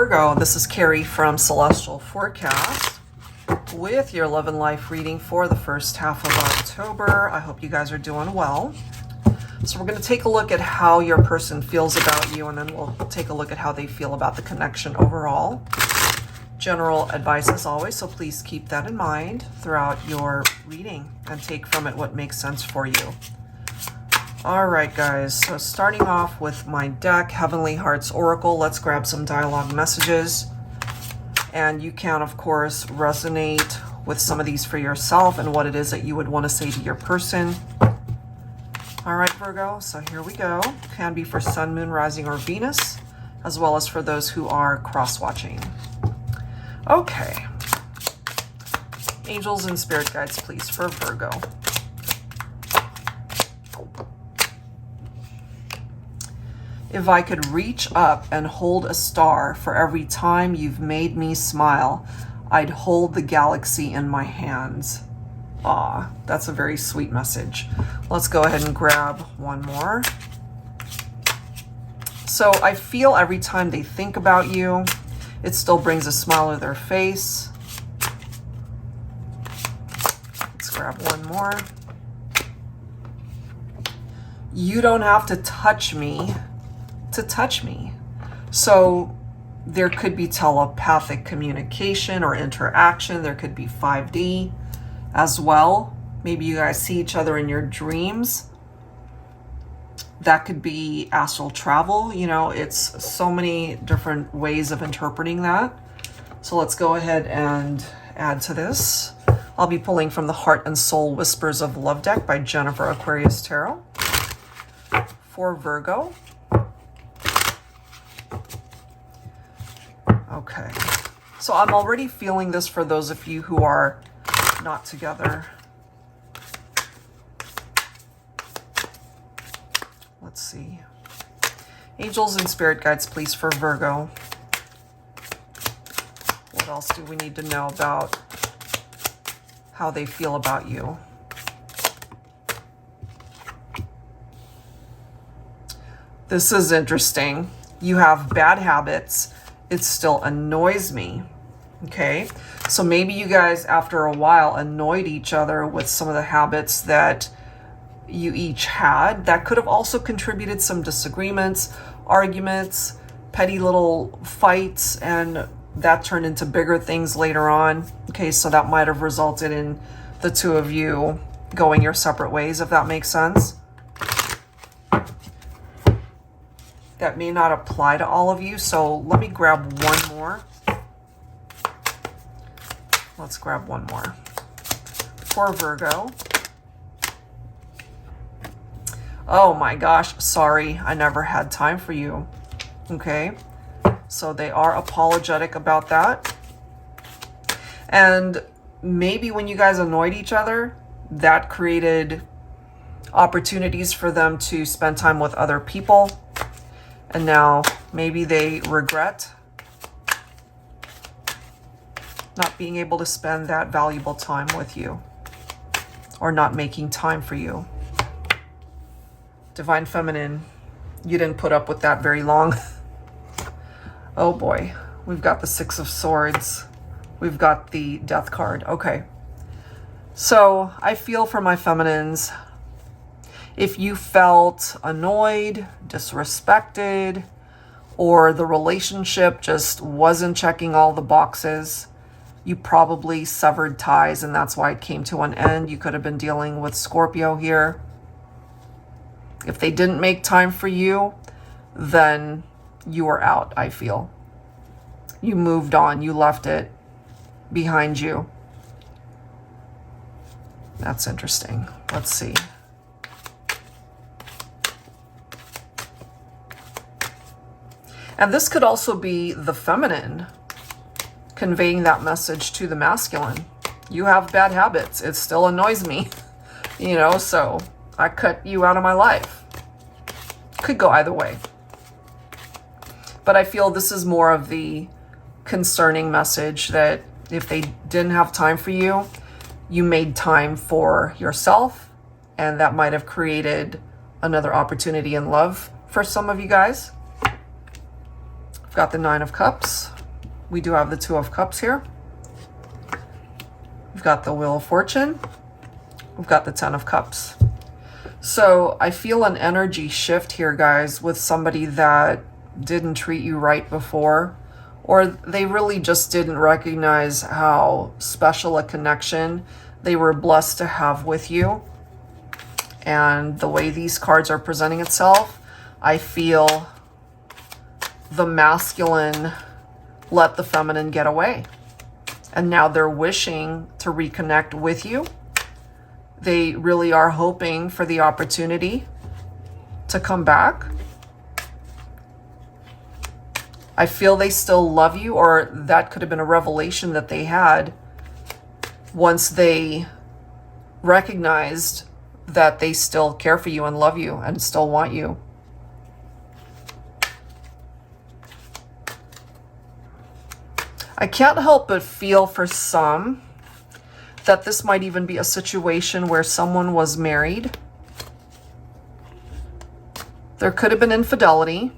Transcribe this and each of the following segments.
Virgo, this is Carrie from Celestial Forecast with your love and life reading for the first half of October. I hope you guys are doing well. So we're going to take a look at how your person feels about you, and then we'll take a look at how they feel about the connection overall. General advice as always, so please keep that in mind throughout your reading and take from it what makes sense for you. All right, guys, so starting off with my deck, Heavenly Hearts Oracle, let's grab some dialogue messages. And you can, of course, resonate with some of these for yourself and what it is that you would want to say to your person. All right, Virgo, so here we go. Can be for Sun, Moon, Rising, or Venus, as well as for those who are cross-watching. Okay. Angels and spirit guides, please, for Virgo. If I could reach up and hold a star for every time you've made me smile, I'd hold the galaxy in my hands. Aw, that's a very sweet message. Let's go ahead and grab one more. So I feel every time they think about you, it still brings a smile to their face. Let's grab one more. You don't have to touch me to touch me. So there could be telepathic communication or interaction. There could be 5D as well. Maybe you guys see each other in your dreams. That could be astral travel. You know, it's so many different ways of interpreting that. So let's go ahead and add to this. I'll be pulling from the Heart and Soul Whispers of Love deck by Jennifer Aquarius Tarot for Virgo. Okay, so I'm already feeling this for those of you who are not together. Let's see. Angels and spirit guides, please, for Virgo. What else do we need to know about how they feel about you? This is interesting. You have bad habits. It still annoys me. Okay, so maybe you guys after a while annoyed each other with some of the habits that you each had. That could have also contributed some disagreements, arguments, petty little fights, and that turned into bigger things later on. Okay, so that might have resulted in the two of you going your separate ways, if that makes sense. That may not apply to all of you, so let me grab one more. Let's grab one more for Virgo. Oh my gosh, sorry, I never had time for you. Okay, so they are apologetic about that. And maybe when you guys annoyed each other, that created opportunities for them to spend time with other people. And now maybe they regret not being able to spend that valuable time with you or not making time for you. Divine Feminine, you didn't put up with that very long. Oh boy, we've got the Six of Swords. We've got the Death card. Okay. So I feel for my feminines. If you felt annoyed, disrespected, or the relationship just wasn't checking all the boxes, you probably severed ties and that's why it came to an end. You could have been dealing with Scorpio here. If they didn't make time for you, then you were out, I feel. You moved on, you left it behind you. That's interesting. Let's see. And this could also be the feminine conveying that message to the masculine. You have bad habits. It still annoys me, you know, so I cut you out of my life. Could go either way. But I feel this is more of the concerning message that if they didn't have time for you, you made time for yourself, and that might have created another opportunity in love for some of you guys. Got the Nine of Cups we do have the Two of Cups here. We've got the Wheel of Fortune. We've got the Ten of Cups. So I feel an energy shift here, guys, with somebody that didn't treat you right before, or they really just didn't recognize how special a connection they were blessed to have with you. And the way these cards are presenting itself, I feel the masculine let the feminine get away. And now they're wishing to reconnect with you. They really are hoping for the opportunity to come back. I feel they still love you, or that could have been a revelation that they had once they recognized that they still care for you and love you and still want you. I can't help but feel for some that this might even be a situation where someone was married. There could have been infidelity.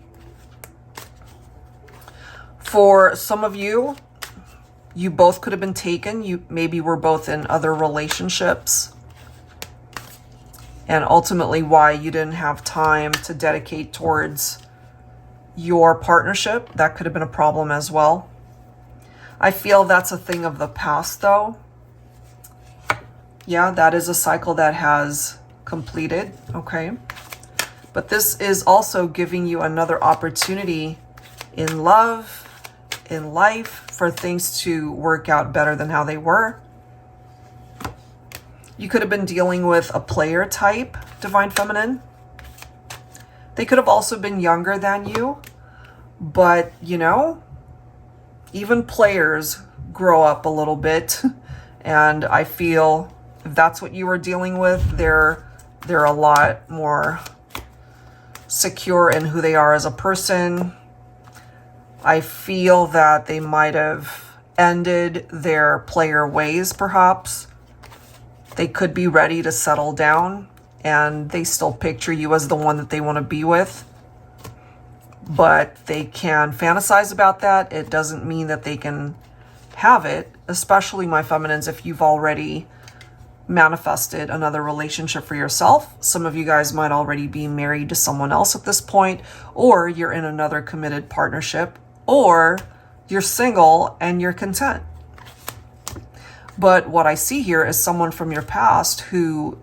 For some of you, you both could have been taken. You maybe were both in other relationships. And ultimately why you didn't have time to dedicate towards your partnership. That could have been a problem as well. I feel that's a thing of the past, though. Yeah, that is a cycle that has completed, okay? But this is also giving you another opportunity in love, in life, for things to work out better than how they were. You could have been dealing with a player type, Divine Feminine. They could have also been younger than you, but, you know, even players grow up a little bit, and I feel if that's what you were dealing with, they're a lot more secure in who they are as a person. I feel that they might have ended their player ways, perhaps. They could be ready to settle down, and they still picture you as the one that they want to be with. But they can fantasize about that. It doesn't mean that they can have it, especially my feminines, if you've already manifested another relationship for yourself. Some of you guys might already be married to someone else at this point, or you're in another committed partnership, or you're single and you're content. But what I see here is someone from your past who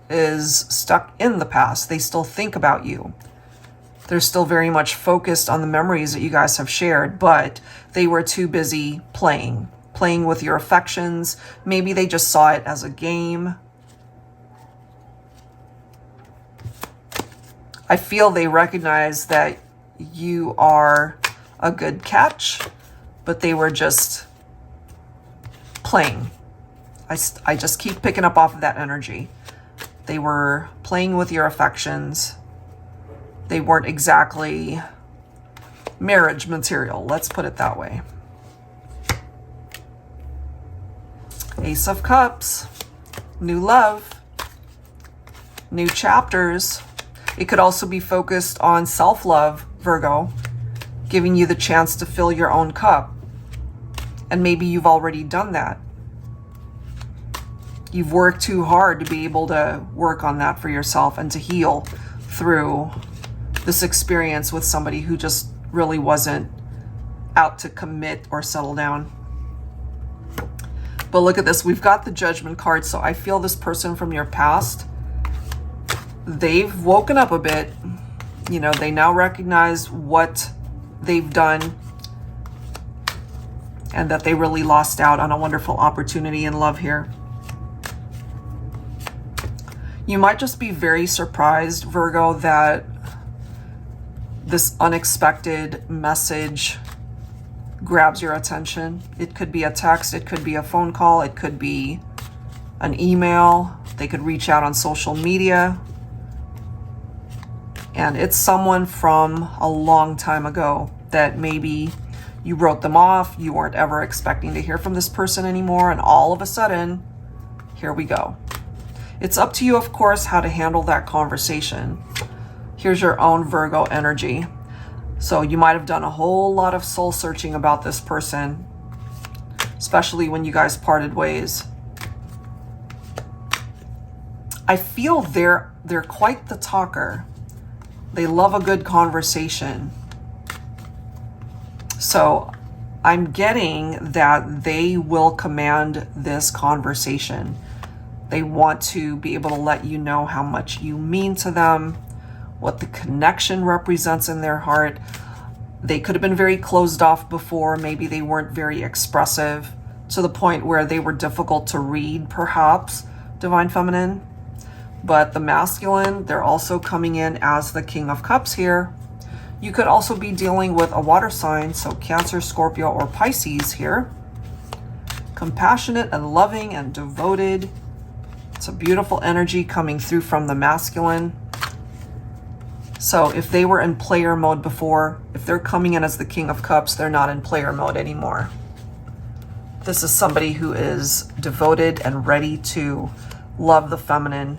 is stuck in the past. They still think about you. They're still very much focused on the memories that you guys have shared, but they were too busy playing with your affections. Maybe they just saw it as a game. I feel they recognize that you are a good catch, but they were just playing. I just keep picking up off of that energy. They were playing with your affections. They weren't exactly marriage material, let's put it that way. Ace of Cups, new love, new chapters. It could also be focused on self-love, Virgo, giving you the chance to fill your own cup. And maybe you've already done that. You've worked too hard to be able to work on that for yourself and to heal through this experience with somebody who just really wasn't out to commit or settle down. But look at this. We've got the Judgment card. So I feel this person from your past, they've woken up a bit. You know, they now recognize what they've done and that they really lost out on a wonderful opportunity in love here. You might just be very surprised, Virgo, that this unexpected message grabs your attention. It could be a text, it could be a phone call, it could be an email. They could reach out on social media. And it's someone from a long time ago that maybe you wrote them off, you weren't ever expecting to hear from this person anymore, and all of a sudden, here we go. It's up to you, of course, how to handle that conversation. Here's your own Virgo energy. So you might have done a whole lot of soul searching about this person, especially when you guys parted ways. I feel they're quite the talker. They love a good conversation. So I'm getting that they will command this conversation. They want to be able to let you know how much you mean to them, what the connection represents in their heart. They could have been very closed off before. Maybe they weren't very expressive to the point where they were difficult to read, perhaps, Divine Feminine. But the masculine, they're also coming in as the King of Cups here. You could also be dealing with a water sign, so Cancer, Scorpio, or Pisces here. Compassionate and loving and devoted. It's a beautiful energy coming through from the masculine. So if they were in player mode before, if they're coming in as the King of Cups, they're not in player mode anymore. This is somebody who is devoted and ready to love the feminine.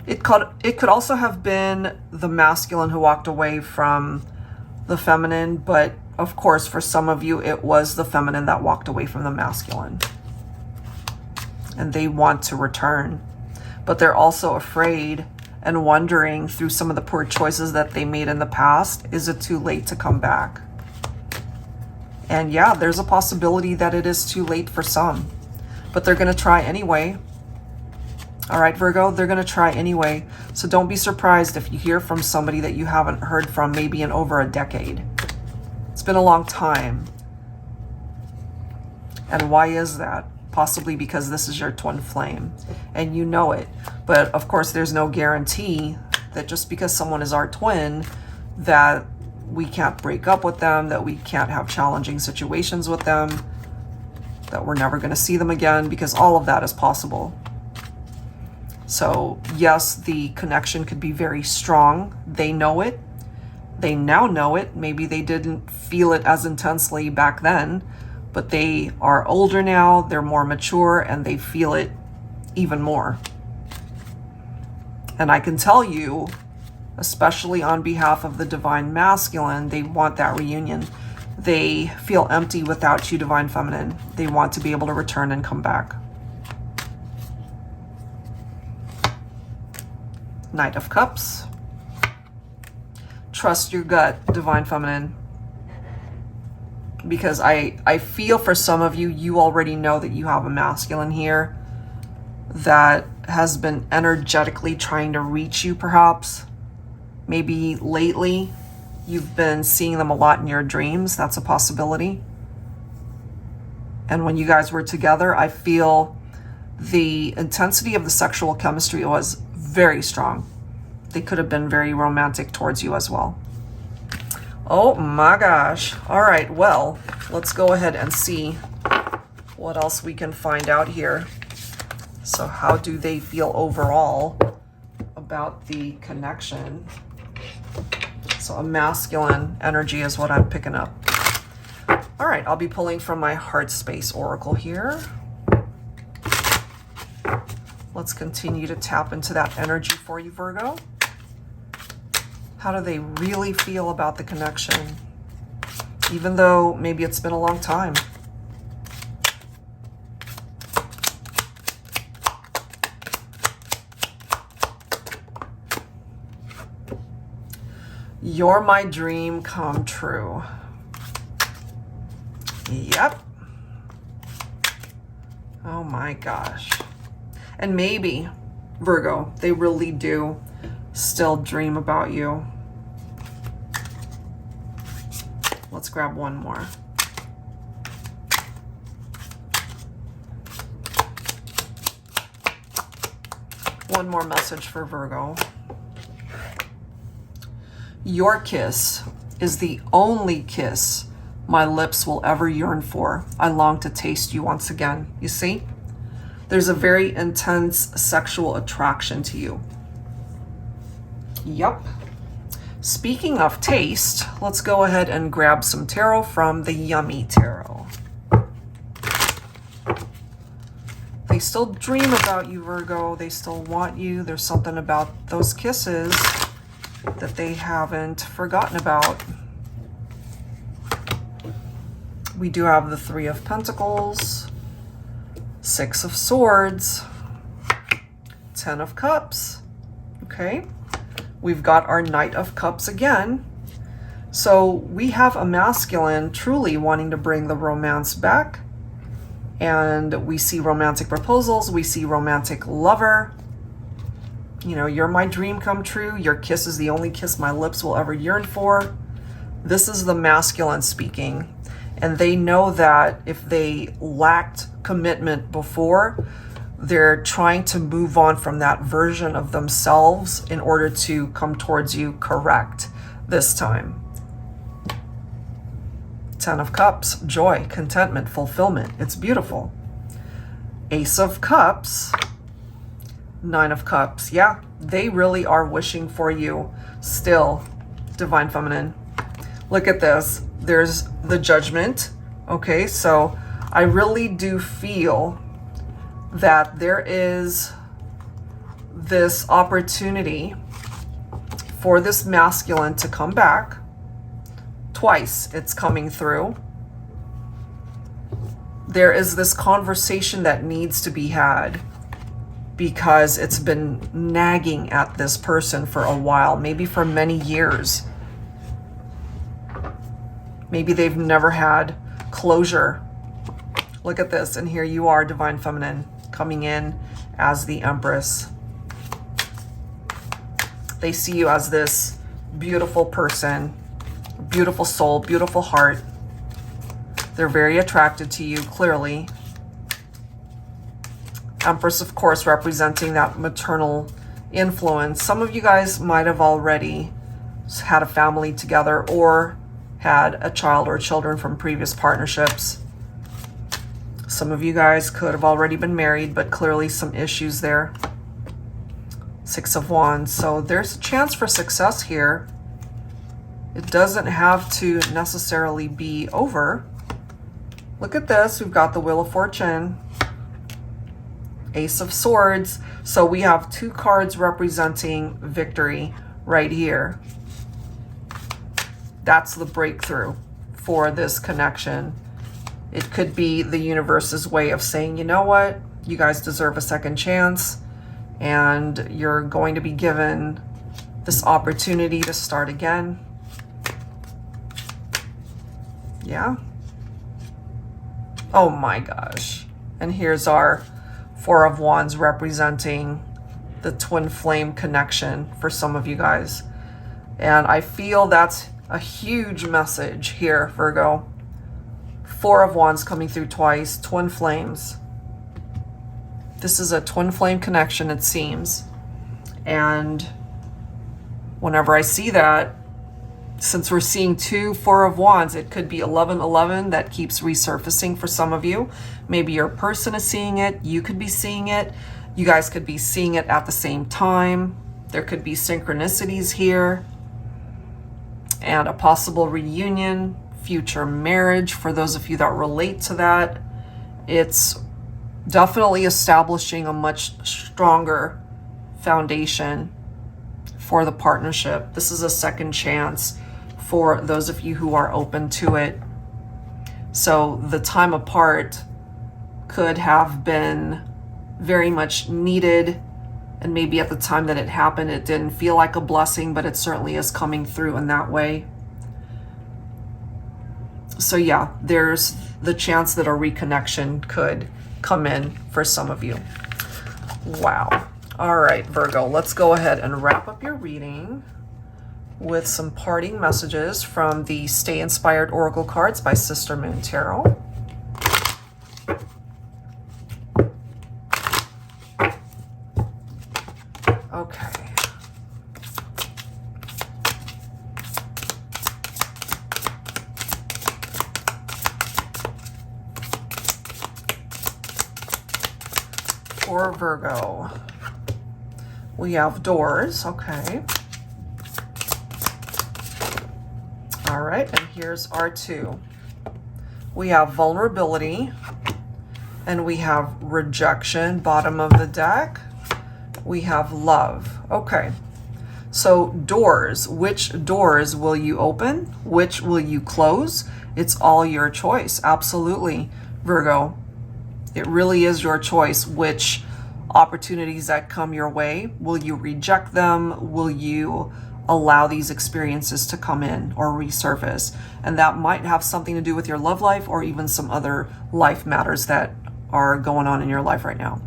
It could also have been the masculine who walked away from the feminine, but of course, for some of you, it was the feminine that walked away from the masculine. And they want to return, but they're also afraid and wondering through some of the poor choices that they made in the past, is it too late to come back? And yeah, there's a possibility that it is too late for some, but they're going to try anyway. All right, Virgo, they're going to try anyway. So don't be surprised if you hear from somebody that you haven't heard from maybe in over a decade. It's been a long time. And why is that? Possibly because this is your twin flame and you know it. But of course, there's no guarantee that just because someone is our twin, that we can't break up with them, that we can't have challenging situations with them, that we're never going to see them again, because all of that is possible. So yes, the connection could be very strong. They know it. They now know it. Maybe they didn't feel it as intensely back then, but they are older now, they're more mature, and they feel it even more. And I can tell you, especially on behalf of the Divine Masculine, they want that reunion. They feel empty without you, Divine Feminine. They want to be able to return and come back. Knight of Cups. Trust your gut, Divine Feminine. Because I feel for some of you, you already know that you have a masculine here that has been energetically trying to reach you, perhaps. Maybe lately you've been seeing them a lot in your dreams. That's a possibility. And when you guys were together, I feel the intensity of the sexual chemistry was very strong. They could have been very romantic towards you as well. Oh my gosh. All right, well, let's go ahead and see what else we can find out here. So how do they feel overall about the connection? So a masculine energy is what I'm picking up. All right, I'll be pulling from my HEARTSPACE Oracle here. Let's continue to tap into that energy for you, Virgo. How do they really feel about the connection? Even though maybe it's been a long time. You're my dream come true. Yep. Oh my gosh. And maybe, Virgo, they really do still dream about you. Let's grab one more. One more message for Virgo. Your kiss is the only kiss my lips will ever yearn for. I long to taste you once again. You see? There's a very intense sexual attraction to you. Yup. Speaking of taste, let's go ahead and grab some tarot from the Yummy Tarot. They still dream about you, Virgo. They still want you. There's something about those kisses that they haven't forgotten about. We do have the Three of Pentacles, Six of Swords, Ten of Cups. Okay, we've got our Knight of Cups again. So we have a masculine truly wanting to bring the romance back. And we see romantic proposals. We see romantic lover. You know, you're my dream come true. Your kiss is the only kiss my lips will ever yearn for. This is the masculine speaking. And they know that if they lacked commitment before, they're trying to move on from that version of themselves in order to come towards you correct this time. Ten of Cups, joy, contentment, fulfillment. It's beautiful. Ace of Cups, Nine of Cups. Yeah, they really are wishing for you still, Divine Feminine. Look at this. There's the Judgment. Okay, so I really do feel that there is this opportunity for this masculine to come back. Twice it's coming through. There is this conversation that needs to be had because it's been nagging at this person for a while, maybe for many years. Maybe they've never had closure. Look at this, and here you are, Divine Feminine, coming in as the Empress. They see you as this beautiful person, beautiful soul, beautiful heart. They're very attracted to you, clearly. Empress, of course, representing that maternal influence. Some of you guys might have already had a family together or had a child or children from previous partnerships. Some of you guys could have already been married, but clearly some issues there. Six of Wands. So there's a chance for success here. It doesn't have to necessarily be over. Look at this. We've got the Wheel of Fortune, Ace of Swords. So we have two cards representing victory right here. That's the breakthrough for this connection. It could be the universe's way of saying, you know what? You guys deserve a second chance, and you're going to be given this opportunity to start again. Yeah. Oh my gosh. And here's our Four of Wands representing the twin flame connection for some of you guys. And I feel that's a huge message here, Virgo. Four of Wands coming through twice, twin flames. This is a twin flame connection, it seems. And whenever I see that, since we're seeing two Four of Wands, it could be 1111 that keeps resurfacing for some of you. Maybe your person is seeing it. You could be seeing it. You guys could be seeing it at the same time. There could be synchronicities here. And a possible reunion, future marriage for those of you that relate to that. It's definitely establishing a much stronger foundation for the partnership. This is a second chance for those of you who are open to it. So the time apart could have been very much needed, and maybe at the time that it happened it didn't feel like a blessing, but it certainly is coming through in that way. So yeah, there's the chance that a reconnection could come in for some of you. Wow. All right, Virgo, let's go ahead and wrap up your reading with some parting messages from the Stay Inspired Oracle cards by Sister Moon Tarot. Okay. For Virgo, we have doors. Okay. All right, and here's our two. We have vulnerability, and we have rejection, bottom of the deck. We have love. Okay, So doors, which doors will you open? Which will you close? It's all your choice. Absolutely, Virgo. It really is your choice which opportunities that come your way. Will you reject them? Will you allow these experiences to come in or resurface? And that might have something to do with your love life or even some other life matters that are going on in your life right now.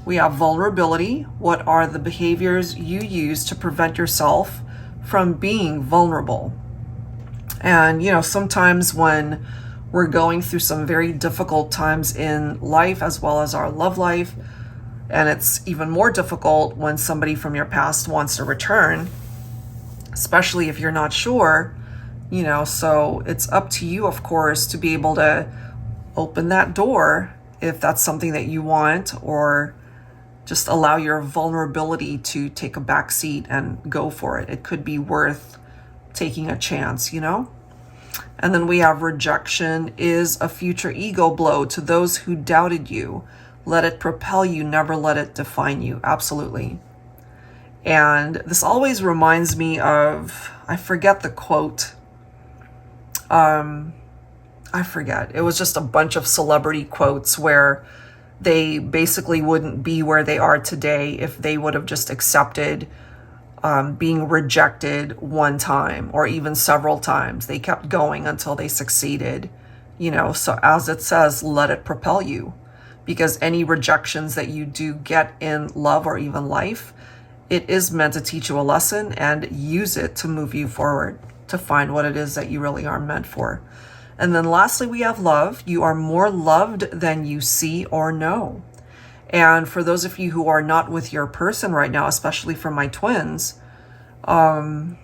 We have vulnerability. What are the behaviors you use to prevent yourself from being vulnerable? And, you know, sometimes when we're going through some very difficult times in life as well as our love life, and it's even more difficult when somebody from your past wants to return, especially if you're not sure, you know, so it's up to you, of course, to be able to open that door if that's something that you want, or just allow your vulnerability to take a back seat and go for it. It could be worth taking a chance, you know? And then we have rejection is a future ego blow to those who doubted you. Let it propel you, never let it define you. Absolutely. And this always reminds me of, I forget the quote. I forget. It was just a bunch of celebrity quotes where they basically wouldn't be where they are today if they would have just accepted being rejected one time or even several times. They kept going until they succeeded, you know. So as it says, let it propel you, because any rejections that you do get in love or even life, it is meant to teach you a lesson and use it to move you forward to find what it is that you really are meant for. And then lastly, we have love. You are more loved than you see or know. And for those of you who are not with your person right now, especially for my twins, I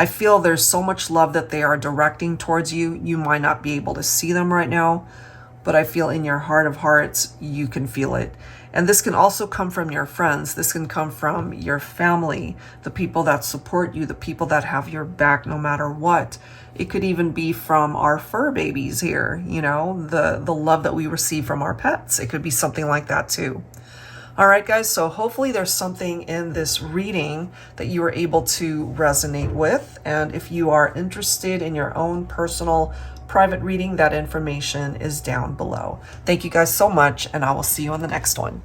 feel there's so much love that they are directing towards you. You might not be able to see them right now, but I feel in your heart of hearts, you can feel it. And this can also come from your friends. This can come from your family, the people that support you, the people that have your back no matter what. It could even be from our fur babies here, you know, the love that we receive from our pets. It could be something like that too. All right, guys, so hopefully there's something in this reading that you were able to resonate with. And if you are interested in your own personal private reading, that information is down below. Thank you guys so much, and I will see you on the next one.